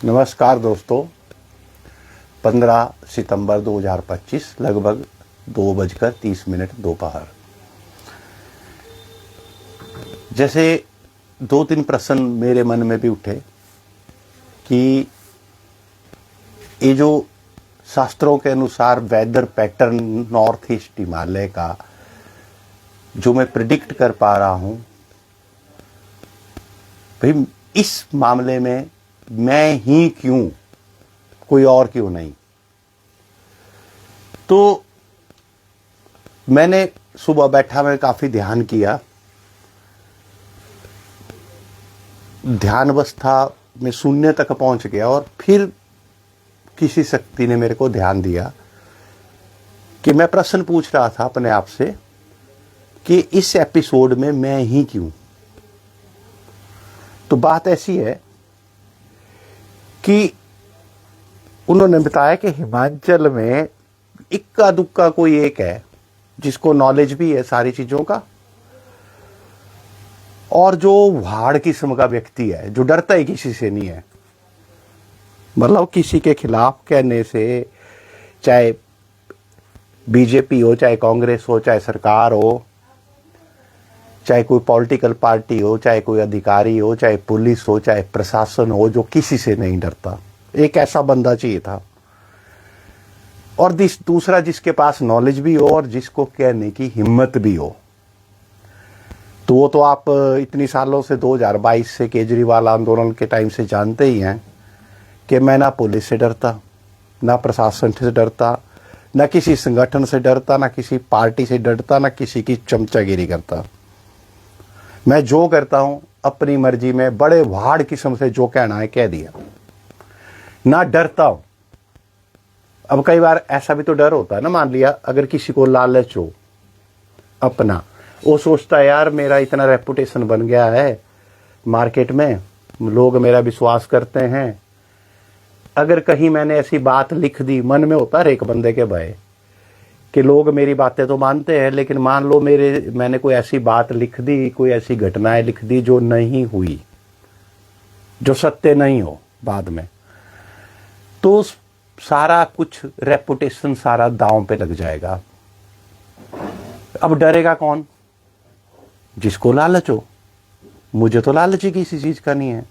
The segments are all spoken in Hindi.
नमस्कार दोस्तों। 15 सितंबर 2025 लगभग 2:30 दोपहर। जैसे 2-3 प्रश्न मेरे मन में भी उठे कि ये जो शास्त्रों के अनुसार weather pattern north east Himalaya का जो मैं प्रिडिक्ट कर पा रहा हूं, भाई इस मामले में मैं ही क्यों, कोई और क्यों नहीं। तो मैंने सुबह बैठा, मैं काफी ध्यान किया। ध्यान अवस्था में शून्य तक पहुंच गया और फिर किसी शक्ति ने मेरे को ध्यान दिया कि मैं प्रश्न पूछ रहा था अपने आप से कि इस एपिसोड में मैं ही क्यों। तो बात ऐसी है कि उन्होंने बताया कि हिमाचल में इक्का दुक्का कोई एक है जिसको नॉलेज भी है सारी चीजों का, और जो वाड़ किस्म का व्यक्ति है, जो डरता ही किसी से नहीं है। मतलब किसी के खिलाफ कहने से, चाहे बीजेपी हो, चाहे कांग्रेस हो, चाहे सरकार हो, चाहे कोई पॉलिटिकल पार्टी हो, चाहे कोई अधिकारी हो, चाहे पुलिस हो, चाहे प्रशासन हो, जो किसी से नहीं डरता। एक ऐसा बंदा चाहिए था। और दूसरा जिसके पास नॉलेज भी हो और जिसको कहने की हिम्मत भी हो। तो वो तो आप इतनी सालों से 2022 से केजरीवाल आंदोलन के टाइम से जानते ही हैं कि मैं ना पुलिस से डरता, ना प्रशासन से डरता, ना किसी संगठन से डरता, ना किसी पार्टी से डरता, ना किसी की चमचागिरी करता। मैं जो करता हूं अपनी मर्जी में, बड़े वाड़ किस्म से जो कहना है कह दिया, ना डरता हूं। अब कई बार ऐसा भी तो डर होता है ना, मान लिया अगर किसी को लालच हो अपना, वो सोचता है यार मेरा इतना रेपुटेशन बन गया है मार्केट में, लोग मेरा विश्वास करते हैं, अगर कहीं मैंने ऐसी बात लिख दी, मन में होता है एक बंदे के भय कि लोग मेरी बातें तो मानते हैं, लेकिन मान लो मैंने कोई ऐसी बात लिख दी, कोई ऐसी घटनाएं लिख दी जो नहीं हुई, जो सत्य नहीं हो बाद में, तो सारा कुछ रेपुटेशन सारा दांव पे लग जाएगा। अब डरेगा कौन? जिसको लालच हो। मुझे तो लालच ही किसी चीज का नहीं है,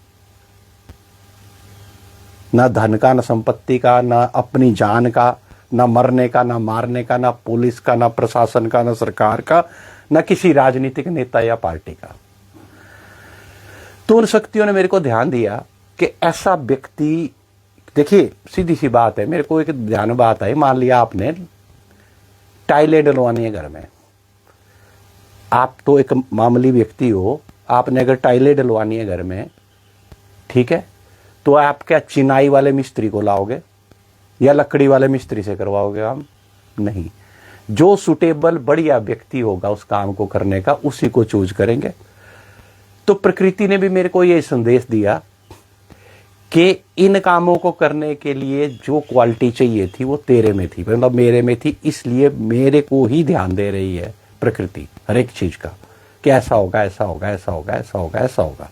ना धन का, ना संपत्ति का, ना अपनी जान का, ना मरने का, ना मारने का, ना पुलिस का, ना प्रशासन का, ना सरकार का, ना किसी राजनीतिक नेता या पार्टी का। तो उन शक्तियों ने मेरे को ध्यान दिया कि ऐसा व्यक्ति, देखिए सीधी सी बात है, मेरे को एक ध्यान बात आई। मान लिया आपने टाइलें डलवानी है घर में, आप तो एक मामूली व्यक्ति हो, आपने अगर टाइलें डलवानी है घर में, ठीक है, तो आप क्या चिनाई वाले मिस्त्री को लाओगे या लकड़ी वाले मिस्त्री से करवाओगे? हम नहीं। जो सुटेबल बढ़िया व्यक्ति होगा उस काम को करने का, उसी को चूज करेंगे। तो प्रकृति ने भी मेरे को यह संदेश दिया कि इन कामों को करने के लिए जो क्वालिटी चाहिए थी वो तेरे में थी, मतलब मेरे में थी, इसलिए मेरे को ही ध्यान दे रही है प्रकृति हर एक चीज का कि ऐसा होगा, ऐसा होगा, ऐसा होगा, ऐसा होगा, ऐसा होगा।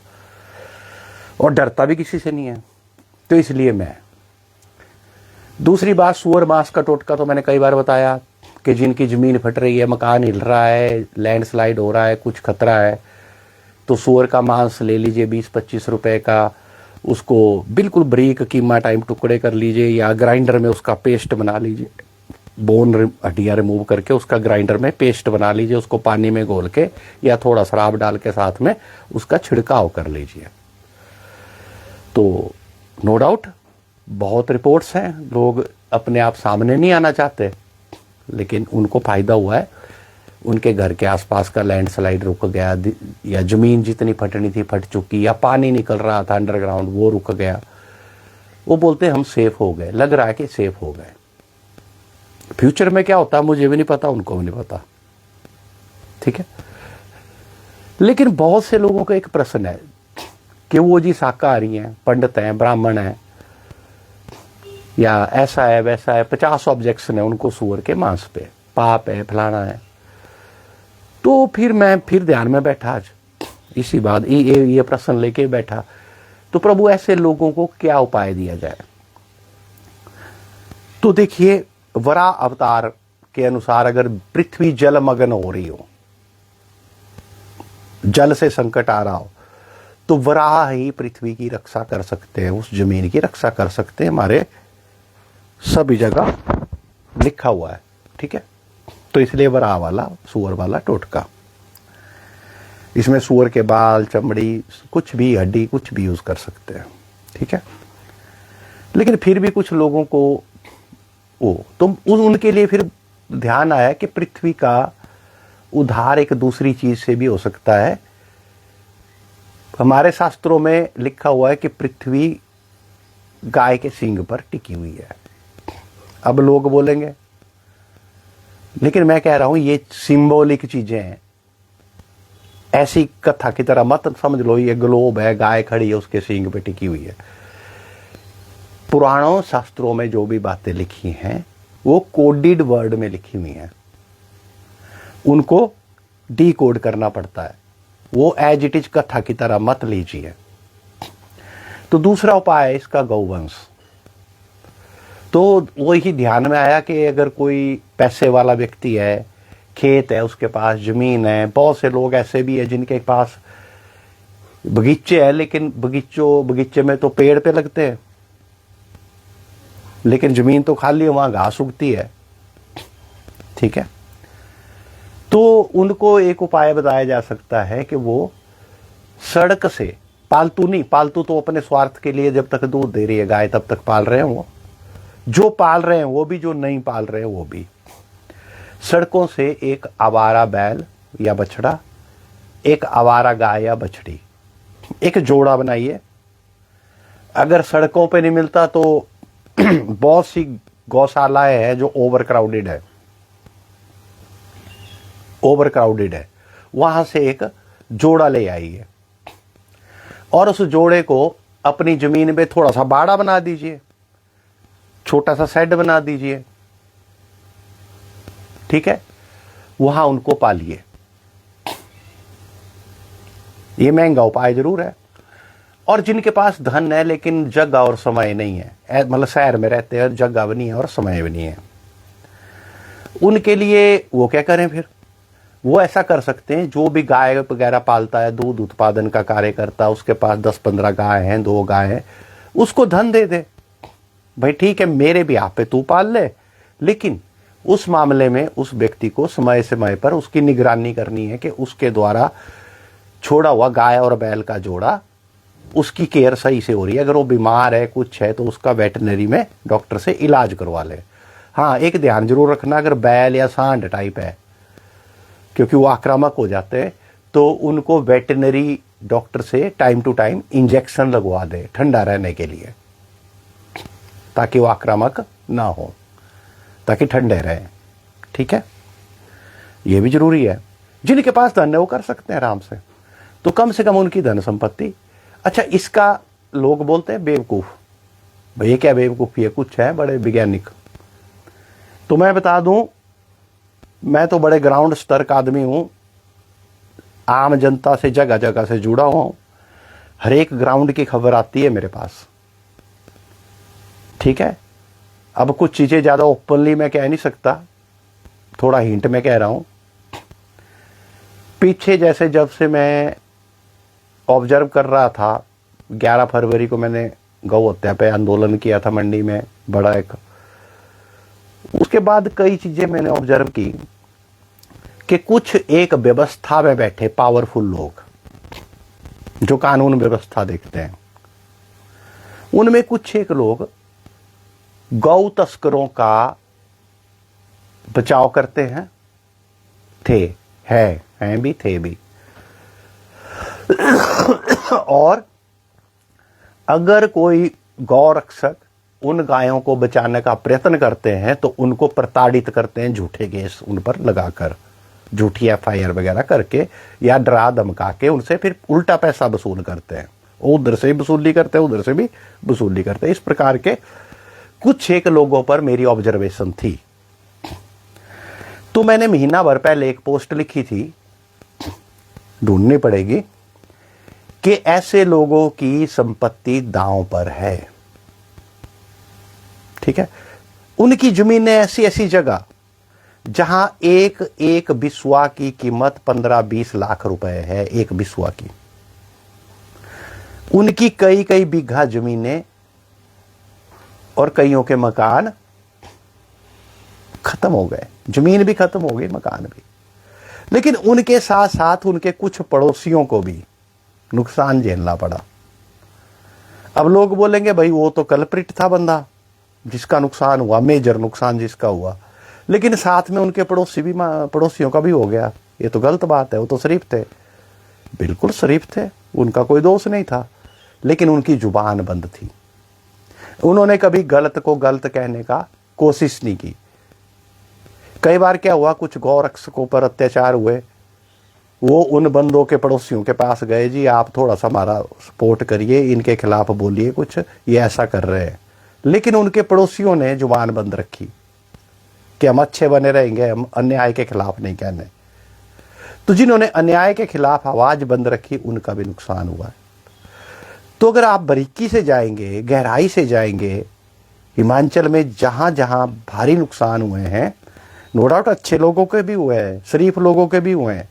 और डरता भी किसी से नहीं है, तो इसलिए मैं। दूसरी बात, सुअर मांस का टोटका तो मैंने कई बार बताया कि जिनकी जमीन फट रही है, मकान हिल रहा है, लैंडस्लाइड हो रहा है, कुछ खतरा है, तो सुअर का मांस ले लीजिए 20-25 रुपए का, उसको बिल्कुल बारीक कीमा टाइम टुकड़े कर लीजिए या ग्राइंडर में उसका पेस्ट बना लीजिए, बोन हड्डियां रिमूव करके उसका ग्राइंडर में पेस्ट बना लीजिए, उसको पानी में घोल के या थोड़ा शराब डाल के साथ में उसका छिड़काव कर लीजिए। तो नो डाउट बहुत रिपोर्ट्स हैं, लोग अपने आप सामने नहीं आना चाहते, लेकिन उनको फायदा हुआ है। उनके घर के आसपास का लैंडस्लाइड रुक गया, या जमीन जितनी फटनी थी फट चुकी, या पानी निकल रहा था अंडरग्राउंड वो रुक गया। वो बोलते हम सेफ हो गए, लग रहा है कि सेफ हो गए। फ्यूचर में क्या होता है मुझे भी नहीं पता, उनको भी नहीं पता, ठीक है। लेकिन बहुत से लोगों का एक प्रश्न है कि वो जी शाकाहारी हैं, पंडित हैं, ब्राह्मण हैं, या ऐसा है वैसा है, 50 ऑब्जेक्शन है उनको सुअर के मांस पे, पाप है, फलाना है। तो फिर मैं ध्यान में बैठा, आज इसी बात ये प्रश्न लेके बैठा तो प्रभु ऐसे लोगों को क्या उपाय दिया जाए? तो देखिए, वराह अवतार के अनुसार अगर पृथ्वी जलमग्न हो रही हो, जल से संकट आ रहा हो, तो वराह ही पृथ्वी की रक्षा कर सकते हैं, उस जमीन की रक्षा कर सकते हैं। हमारे सभी जगह लिखा हुआ है, ठीक है। तो इसलिए वराह वाला, सूअर वाला टोटका, इसमें सूअर के बाल, चमड़ी, कुछ भी, हड्डी, कुछ भी यूज कर सकते हैं, ठीक है। लेकिन फिर भी कुछ लोगों को तो उनके लिए फिर ध्यान आया कि पृथ्वी का उद्धार एक दूसरी चीज से भी हो सकता है। हमारे शास्त्रों में लिखा हुआ है कि पृथ्वी गाय के सींग पर टिकी हुई है। अब लोग बोलेंगे, लेकिन मैं कह रहा हूं ये सिंबॉलिक चीजें हैं, ऐसी कथा की तरह मत समझ लो ये ग्लोब है, गाय खड़ी है, उसके सींग पे टिकी हुई है। पुराणों शास्त्रों में जो भी बातें लिखी हैं वो कोडेड वर्ड में लिखी हुई हैं, उनको डीकोड करना पड़ता है, वो एज इट इज कथा की तरह मत लीजिए। तो दूसरा उपाय है इसका गौवंश। तो वही ध्यान में आया कि अगर कोई पैसे वाला व्यक्ति है, खेत है, उसके पास जमीन है, बहुत से लोग ऐसे भी है जिनके पास बगीचे है, लेकिन बगीचे में तो पेड़ पे लगते हैं, लेकिन जमीन तो खाली है, वहां घास उगती है, ठीक है। तो उनको एक उपाय बताया जा सकता है कि वो सड़क से, पालतू नहीं, पालतू तो अपने स्वार्थ के लिए जब तक दूध दे रही है गाय तब तक पाल रहे हैं, वो जो पाल रहे हैं वो भी, जो नहीं पाल रहे हैं वो भी, सड़कों से एक आवारा बैल या बछड़ा, एक आवारा गाय या बछड़ी, एक जोड़ा बनाइए। अगर सड़कों पे नहीं मिलता तो बहुत सी गौशालाएं हैं जो ओवर क्राउडेड है, वहां से एक जोड़ा ले आइए और उस जोड़े को अपनी जमीन पे थोड़ा सा बाड़ा बना दीजिए, छोटा सा शेड बना दीजिए, ठीक है। वहां उनको पालिए। ये महंगा उपाय जरूर है। और जिनके पास धन है लेकिन जगह और समय नहीं है, मतलब शहर में रहते हैं, जगह भी नहीं है और समय भी नहीं है, उनके लिए वो क्या करें फिर? वो ऐसा कर सकते हैं, जो भी गाय वगैरह पालता है, दूध उत्पादन का कार्य करता है, उसके पास 10-15 गाय हैं, 2 गाय हैं, उसको धन दे दे, भाई ठीक है मेरे भी आप पे तू पाल ले, लेकिन उस मामले में उस व्यक्ति को समय समय पर उसकी निगरानी करनी है कि उसके द्वारा छोड़ा हुआ गाय और बैल का जोड़ा, उसकी केयर सही से हो रही है। अगर वो बीमार है, कुछ है, तो उसका वेटनरी में डॉक्टर से इलाज करवा ले। हाँ, एक ध्यान जरूर रखना, अगर बैल या सांड टाइप है, क्योंकि वो आक्रामक हो जाते हैं, तो उनको वेटनरी डॉक्टर से टाइम टू टाइम इंजेक्शन लगवा दे ठंडा रहने के लिए, ताकि वो आक्रामक ना हो, ताकि ठंडे रहे, ठीक है। ये भी जरूरी है। जिनके पास धन है वो कर सकते हैं आराम से, तो कम से कम उनकी धन संपत्ति। अच्छा, इसका लोग बोलते हैं बेवकूफ, भैया क्या बेवकूफी है, कुछ है बड़े वैज्ञानिक। तो मैं बता दूं, मैं तो बड़े ग्राउंड स्तर का आदमी हूं, आम जनता से जगह जगह से जुड़ा हुआ हूं, हर एक ग्राउंड की खबर आती है मेरे पास, ठीक है। अब कुछ चीजें ज्यादा ओपनली मैं कह नहीं सकता, थोड़ा हिंट में कह रहा हूं। पीछे जैसे जब से मैं ऑब्जर्व कर रहा था, 11 फरवरी को मैंने गौ हत्या पे आंदोलन किया था मंडी में बड़ा एक, उसके बाद कई चीजें मैंने ऑब्जर्व की कि कुछ एक व्यवस्था में बैठे पावरफुल लोग जो कानून व्यवस्था देखते हैं, उनमें कुछ एक लोग गौ तस्करों का बचाव करते हैं, हैं भी, थे भी। और अगर कोई गौ रक्षक उन गायों को बचाने का प्रयत्न करते हैं तो उनको प्रताड़ित करते हैं, झूठे केस उन पर लगाकर, झूठी FIR वगैरह करके या डरा धमका के उनसे फिर उल्टा पैसा वसूल करते हैं। उधर से भी वसूली करते हैं, उधर से भी वसूली करते हैं। इस प्रकार के कुछ एक लोगों पर मेरी ऑब्जर्वेशन थी। तो मैंने महीना भर पहले एक पोस्ट लिखी थी, ढूंढनी पड़ेगी, कि ऐसे लोगों की संपत्ति दांव पर है। ठीक है, उनकी जमीनें ऐसी ऐसी जगह जहां एक एक बिस्वा की कीमत 15-20 लाख रुपए है, एक बिस्वा की। उनकी कई कई बीघा जमीनें और कईयों के मकान खत्म हो गए, जमीन भी खत्म हो गई, मकान भी। लेकिन उनके साथ साथ उनके कुछ पड़ोसियों को भी नुकसान झेलना पड़ा। अब लोग बोलेंगे भाई वो तो कल्प्रिट था बंदा जिसका नुकसान हुआ, मेजर नुकसान जिसका हुआ, लेकिन साथ में उनके पड़ोसियों का भी हो गया, ये तो गलत बात है। वो तो शरीफ थे, बिल्कुल शरीफ थे, उनका कोई दोष नहीं था, लेकिन उनकी जुबान बंद थी। उन्होंने कभी गलत को गलत कहने का कोशिश नहीं की। कई बार क्या हुआ, कुछ गौरक्षकों पर अत्याचार हुए, वो उन बंदों के पड़ोसियों के पास गए, जी आप थोड़ा सा हमारा सपोर्ट करिए, इनके खिलाफ बोलिए कुछ, ये ऐसा कर रहे हैं। लेकिन उनके पड़ोसियों ने जुबान बंद रखी कि हम अच्छे बने रहेंगे, हम अन्याय के खिलाफ नहीं कहने। तो जिन्होंने अन्याय के खिलाफ आवाज बंद रखी उनका भी नुकसान हुआ है। तो अगर आप बारीकी से जाएंगे, गहराई से जाएंगे, हिमाचल में जहां जहां भारी नुकसान हुए हैं, नो डाउट अच्छे लोगों के भी हुए हैं, शरीफ लोगों के भी हुए हैं,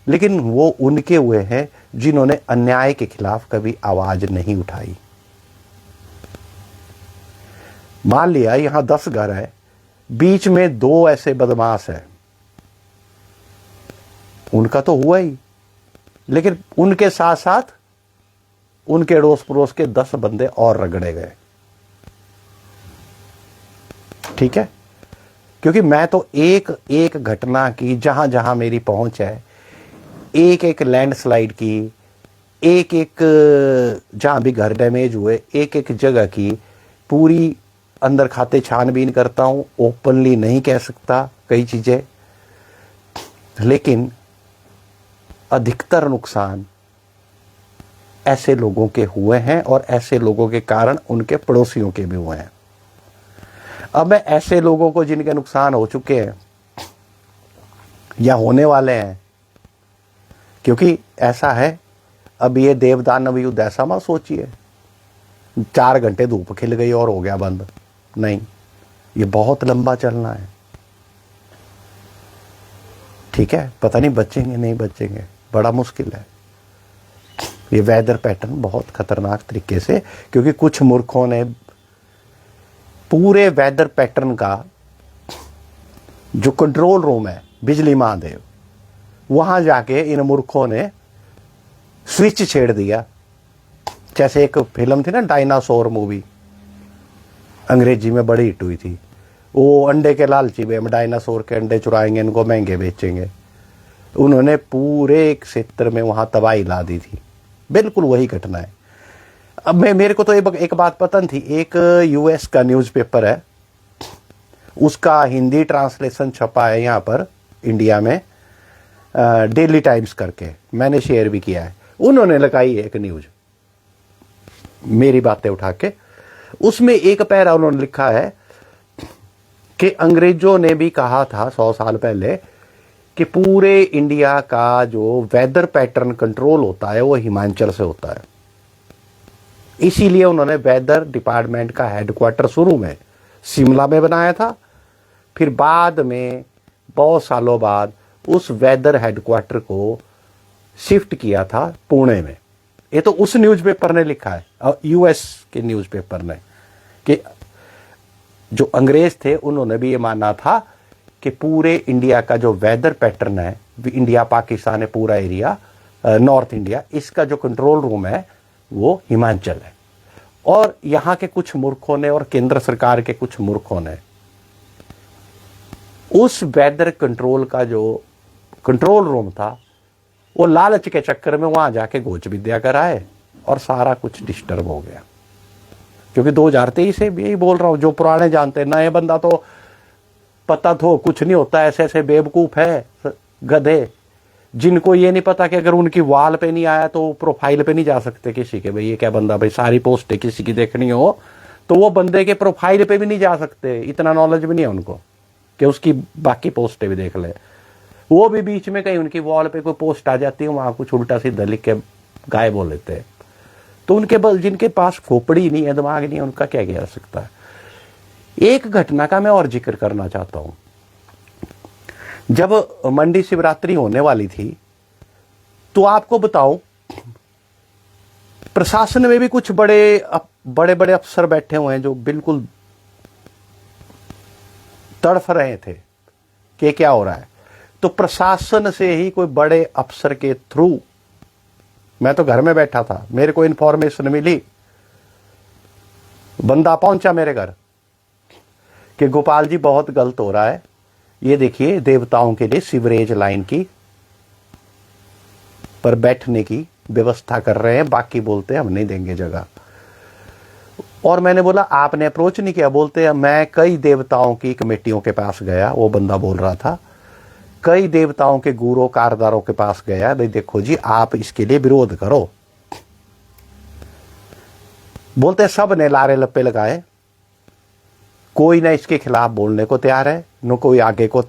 लेकिन वो उनके हुए हैं जिन्होंने अन्याय के खिलाफ कभी आवाज नहीं उठाई। मान लिया यहां 10 घर है, बीच में 2 ऐसे बदमाश है, उनका तो हुआ ही, लेकिन उनके साथ साथ उनके अड़ोस पड़ोस के 10 बंदे और रगड़े गए। ठीक है, क्योंकि मैं तो एक एक घटना की जहां जहां मेरी पहुंच है, एक एक लैंडस्लाइड की, एक एक जहां भी घर डैमेज हुए, एक एक जगह की पूरी अंदर खाते छानबीन करता हूं। ओपनली नहीं कह सकता कई चीजें, लेकिन अधिकतर नुकसान ऐसे लोगों के हुए हैं और ऐसे लोगों के कारण उनके पड़ोसियों के भी हुए हैं। अब मैं ऐसे लोगों को जिनके नुकसान हो चुके हैं या होने वाले हैं, क्योंकि ऐसा है, अब ये देवदानव युद्ध ऐसा मत सोचिए 4 घंटे धूप खिल गई और हो गया बंद, नहीं, ये बहुत लंबा चलना है। ठीक है, पता नहीं बचेंगे नहीं बचेंगे, बड़ा मुश्किल है। ये वेदर पैटर्न बहुत खतरनाक तरीके से, क्योंकि कुछ मूर्खों ने पूरे वेदर पैटर्न का जो कंट्रोल रूम है बिजली महादेव, वहां जाके इन मूर्खों ने स्विच छेड़ दिया। जैसे एक फिल्म थी ना, डायनासोर मूवी, अंग्रेजी में बड़ी हिट हुई थी, वो अंडे के लालची में, हम डायनासोर के अंडे चुराएंगे, इनको महंगे बेचेंगे। उन्होंने पूरे एक क्षेत्र में वहां तबाही ला दी थी। बिल्कुल वही घटना है। अब मेरे को तो एक बात पता थी, एक यूएस का न्यूज़पेपर है, उसका हिंदी ट्रांसलेशन छपा है यहाँ पर इंडिया में, डेली टाइम्स करके, मैंने शेयर भी किया है। उन्होंने लगाई एक न्यूज मेरी बातें उठा के, उसमें एक पैरा उन्होंने लिखा है कि अंग्रेजों ने भी कहा था 100 साल पहले कि पूरे इंडिया का जो वेदर पैटर्न कंट्रोल होता है वो हिमाचल से होता है। इसीलिए उन्होंने वेदर डिपार्टमेंट का हेडक्वार्टर शुरू में शिमला में बनाया था, फिर बाद में बहुत सालों बाद उस वेदर हेडक्वार्टर को शिफ्ट किया था पुणे में। ये तो उस न्यूज़पेपर ने लिखा है, यूएस के न्यूज़पेपर ने, कि जो अंग्रेज थे उन्होंने भी ये माना था कि पूरे इंडिया का जो वेदर पैटर्न है, इंडिया पाकिस्तान है पूरा एरिया, नॉर्थ इंडिया, इसका जो कंट्रोल रूम है वो हिमाचल है। और यहां के कुछ मूर्खों ने और केंद्र सरकार के कुछ मूर्खों ने उस वेदर कंट्रोल का जो कंट्रोल रूम था वो लालच के चक्कर में वहां जाके गोच विद्या कराए और सारा कुछ डिस्टर्ब हो गया। क्योंकि 2023 से भी यही बोल रहा हूं, जो पुराने जानते हैं, नए बंदा तो पता तो कुछ नहीं होता, ऐसे ऐसे बेवकूफ है गधे जिनको ये नहीं पता कि अगर उनकी वाल पे नहीं आया तो प्रोफाइल पे नहीं जा सकते किसी के, भाई ये क्या बंदा, भाई सारी पोस्टें किसी की देखनी हो तो वो बंदे के प्रोफाइल पे भी नहीं जा सकते, इतना नॉलेज भी नहीं है उनको कि उसकी बाकी पोस्टें भी देख ले। वो भी बीच में कहीं उनकी वॉल पे कोई पोस्ट आ जाती है, वहां कुछ उल्टा सीधा लिख के गाय बोल लेते हैं। तो उनके बल जिनके पास खोपड़ी नहीं है, दिमाग नहीं है, उनका क्या किया जा सकता है। एक घटना का मैं और जिक्र करना चाहता हूं। जब मंडी शिवरात्रि होने वाली थी तो आपको बताऊं, प्रशासन में भी कुछ बड़े बड़े अफसर बैठे हुए हैं जो बिल्कुल तड़फ रहे थे कि क्या हो रहा है। तो प्रशासन से ही कोई बड़े अफसर के थ्रू, मैं तो घर में बैठा था, मेरे को इन्फॉर्मेशन मिली, बंदा पहुंचा मेरे घर कि गोपाल जी बहुत गलत हो रहा है, ये देखिए देवताओं के लिए सीवरेज लाइन की पर बैठने की व्यवस्था कर रहे हैं, बाकी बोलते हैं हम नहीं देंगे जगह। और मैंने बोला आपने अप्रोच नहीं किया? बोलते हैं मैं कई देवताओं की कमेटियों के पास गया, वो बंदा बोल रहा था, कई देवताओं के गुरु कारदारों के पास गया, भाई देखो जी आप इसके लिए विरोध करो। बोलते सब ने लारे लप्पे लगाए, कोई ना इसके खिलाफ बोलने को तैयार है, न कोई आगे को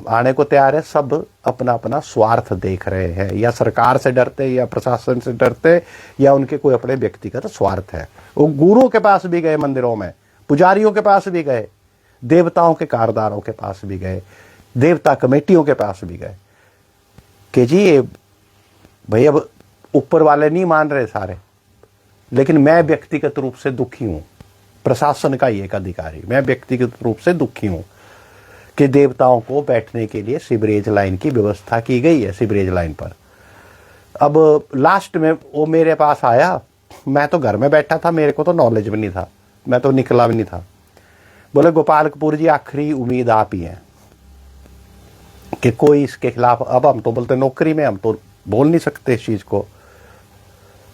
आने को तैयार है। सब अपना अपना स्वार्थ देख रहे हैं, या सरकार से डरते, या प्रशासन से डरते, या उनके कोई अपने व्यक्तिगत स्वार्थ है। वो गुरुओं के पास भी गए, मंदिरों में पुजारियों के पास भी गए, देवताओं के कारदारों के पास भी गए, देवता कमेटियों के पास भी गए कि जी ये भाई अब ऊपर वाले नहीं मान रहे सारे, लेकिन मैं व्यक्तिगत रूप से दुखी हूं, प्रशासन का ही एक अधिकारी, मैं व्यक्तिगत रूप से दुखी हूं कि देवताओं को बैठने के लिए सीवरेज लाइन की व्यवस्था की गई है सीवरेज लाइन पर। अब लास्ट में वो मेरे पास आया, मैं तो घर में बैठा था, मेरे को तो नॉलेज भी नहीं था, मैं तो निकला भी नहीं था। बोले गोपाल कपूर जी आखिरी उम्मीद आप ही हैं कि कोई इसके खिलाफ, अब हम तो बोलते नौकरी में हम तो बोल नहीं सकते इस चीज को,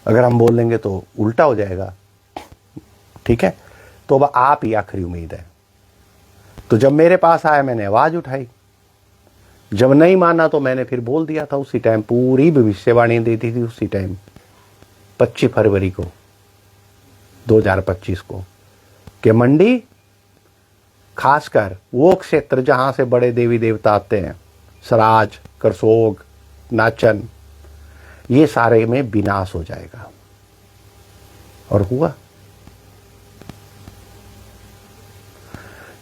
अगर हम बोल लेंगे तो उल्टा हो जाएगा, ठीक है, तो अब आप ही आखिरी उम्मीद है। तो जब मेरे पास आया मैंने आवाज उठाई, जब नहीं माना तो मैंने फिर बोल दिया था उसी टाइम, पूरी भविष्यवाणी दी थी उसी टाइम 25 फरवरी को 2025 को, कि मंडी खासकर वो क्षेत्र जहां से बड़े देवी देवता आते हैं, सराज, करसोग, नाचन, ये सारे में विनाश हो जाएगा। और हुआ।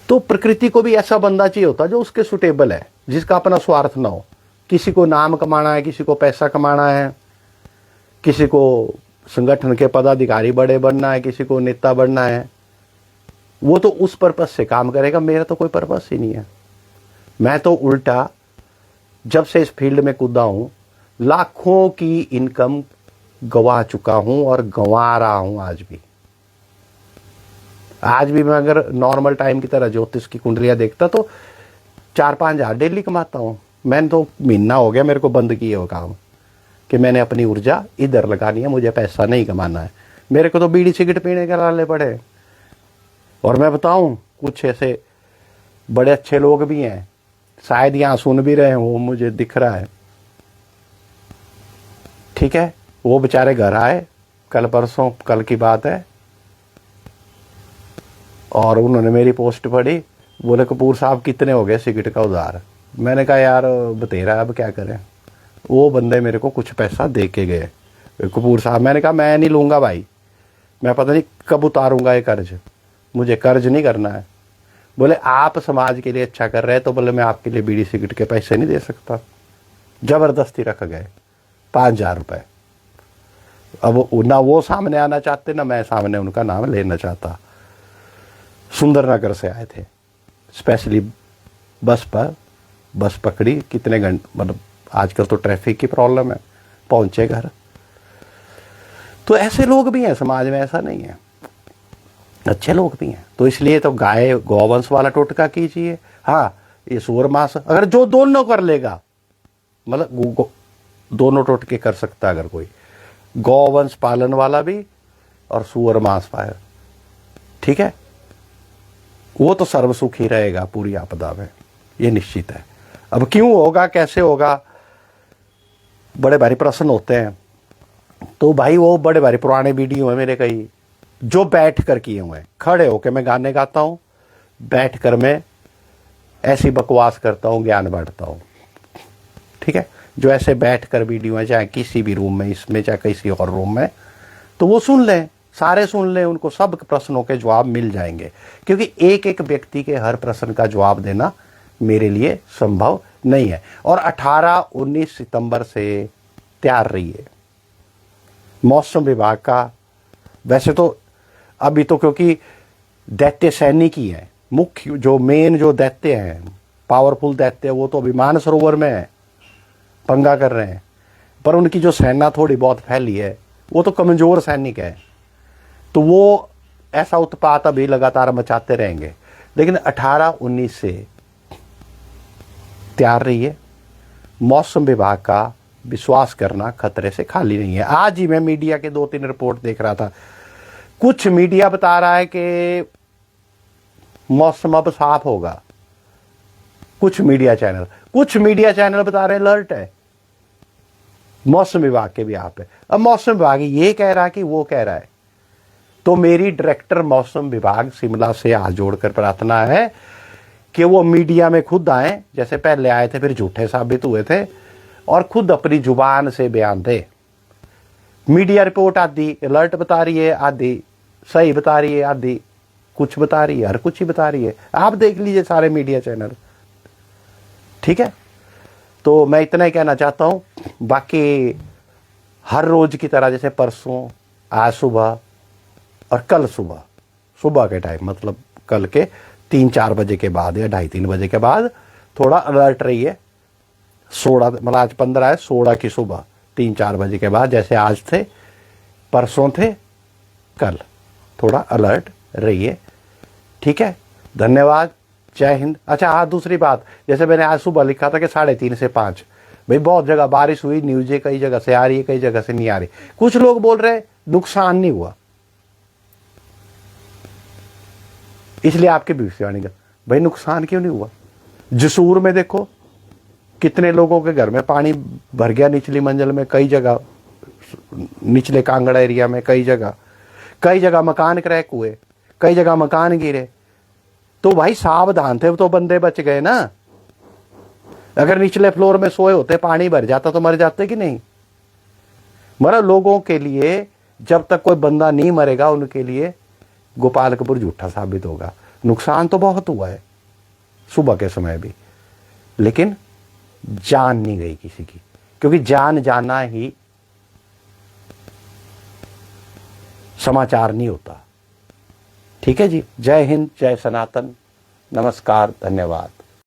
तो प्रकृति को भी ऐसा बंदा चाहिए होता जो उसके सुटेबल है, जिसका अपना स्वार्थ ना हो। किसी को नाम कमाना है, किसी को पैसा कमाना है, किसी को संगठन के पदाधिकारी बड़े बनना है, किसी को नेता बनना है, वो तो उस पर्पस से काम करेगा। मेरा तो कोई पर्पस ही नहीं है। मैं तो उल्टा जब से इस फील्ड में कूदा हूं, लाखों की इनकम गंवा चुका हूं और गंवा रहा हूं आज भी मैं अगर नॉर्मल टाइम की तरह ज्योतिष की कुंडलियां देखता तो 4-5 हजार डेली कमाता हूं। मैंने तो महीना हो गया मेरे को बंद किए हो काम, कि मैंने अपनी ऊर्जा इधर लगानी है, मुझे पैसा नहीं कमाना है। मेरे को तो बीड़ी सिगरेट पीने के लाले पड़े। और मैं बताऊं, कुछ ऐसे बड़े अच्छे लोग भी हैं, शायद यहां सुन भी रहे हो, मुझे दिख रहा है, ठीक है, वो बेचारे घर आए कल परसों, कल की बात है, और उन्होंने मेरी पोस्ट पढ़ी, बोले कपूर साहब कितने हो गए सिगरेट का उधार। मैंने कहा यार बतेरा, अब क्या करें। वो बंदे मेरे को कुछ पैसा दे के गए, कपूर साहब। मैंने कहा मैं नहीं लूंगा भाई, मैं पता नहीं कब उतारूंगा ये कर्ज, मुझे कर्ज नहीं करना है। बोले आप समाज के लिए अच्छा कर रहे हैं, तो बोले मैं आपके लिए बीड़ी सिगरेट के पैसे नहीं दे सकता। जबरदस्ती रख गए 5,000 रुपए। अब ना वो सामने आना चाहते, ना मैं सामने उनका नाम लेना चाहता। सुंदरनगर से आए थे स्पेशली बस पर, बस पकड़ी, कितने घंटे, मतलब आजकल तो ट्रैफिक की प्रॉब्लम है, पहुंचे घर। तो ऐसे लोग भी हैं समाज में, ऐसा नहीं है, अच्छे लोग भी हैं। तो इसलिए तो गाय गौवंश वाला टोटका कीजिए। हाँ, ये सूअर मांस अगर जो दोनों कर लेगा, मतलब दोनों टोटके कर सकता है अगर कोई, गौवंश पालन वाला भी और सूअर मांस पालन, ठीक है, वो तो सर्वसुखी रहेगा पूरी आपदा में, ये निश्चित है। अब क्यों होगा, कैसे होगा, बड़े भारी प्रश्न होते हैं। तो भाई वो बड़े भारी पुराने वीडियो है मेरे कई, जो बैठ कर किए हुए हैं। खड़े होकर मैं गाने गाता हूं, बैठ कर मैं ऐसी बकवास करता हूं, ज्ञान बांटता हूं, ठीक है। जो ऐसे बैठ कर वीडियो में, चाहे किसी भी रूम में, इसमें चाहे किसी और रूम में, तो वो सुन लें, सारे सुन लें, उनको सब प्रश्नों के जवाब मिल जाएंगे। क्योंकि एक एक व्यक्ति के हर प्रश्न का जवाब देना मेरे लिए संभव नहीं है। और 18-19 सितंबर से तैयार रहिए। मौसम विभाग का वैसे तो अभी तो, क्योंकि दैत्य सैनिक ही है, मुख्य जो मेन जो दैत्य हैं, पावरफुल दैत्य, वो तो अभी मानसरोवर में है, पंगा कर रहे हैं। पर उनकी जो सेना थोड़ी बहुत फैली है, वो तो कमजोर सैनिक है, तो वो ऐसा उत्पात अभी लगातार मचाते रहेंगे। लेकिन 18-19 से तैयार रहिए। मौसम विभाग का विश्वास करना खतरे से खाली नहीं है। आज ही मैं मीडिया के 2-3 रिपोर्ट देख रहा था। कुछ मीडिया बता रहा है कि मौसम अब साफ होगा, कुछ मीडिया चैनल बता रहे हैं अलर्ट है। मौसम विभाग के भी आप है। अब मौसम विभाग ये कह रहा है कि वो कह रहा है, तो मेरी डायरेक्टर मौसम विभाग शिमला से हाथ जोड़कर प्रार्थना है कि वो मीडिया में खुद आए, जैसे पहले आए थे फिर झूठे साबित हुए थे, और खुद अपनी जुबान से बयान दे। मीडिया रिपोर्ट आधी अलर्ट बता रही है, आधी सही बता रही है, आधी कुछ बता रही है, हर कुछ ही बता रही है। आप देख लीजिए सारे मीडिया चैनल, ठीक है। तो मैं इतना ही कहना चाहता हूं। बाकी हर रोज की तरह, जैसे परसों, आज सुबह और कल सुबह के टाइम, मतलब कल के 3-4 बजे के बाद या 2:30-3 बजे के बाद थोड़ा अलर्ट रहिए। 16, मतलब आज 15 है, 16 की सुबह 3-4 बजे के बाद, जैसे आज थे, परसों थे, कल थोड़ा अलर्ट रहिए, ठीक है। धन्यवाद, जय हिंद। अच्छा हाँ, दूसरी बात, जैसे मैंने आज सुबह लिखा था कि 3:30 से 5, भाई बहुत जगह बारिश हुई, न्यूज़ें कई जगह से आ रही है, कई जगह से नहीं आ रही। कुछ लोग बोल रहे नुकसान नहीं हुआ, इसलिए आपके भविष्यवाणी का, भाई नुकसान क्यों नहीं हुआ? जसूर में देखो कितने लोगों के घर में पानी भर गया, निचली मंजिल में, कई जगह निचले कांगड़ा एरिया में, कई जगह मकान क्रैक हुए, कई जगह मकान गिरे। तो भाई सावधान थे तो बंदे बच गए ना। अगर निचले फ्लोर में सोए होते, पानी भर जाता तो मर जाते कि नहीं? मतलब लोगों के लिए जब तक कोई बंदा नहीं मरेगा, उनके लिए गोपालपुर झूठा साबित होगा। नुकसान तो बहुत हुआ है सुबह के समय भी, लेकिन जान नहीं गई किसी की, क्योंकि जान जाना ही समाचार नहीं होता। ठीक है जी, जय हिंद, जय सनातन, नमस्कार, धन्यवाद।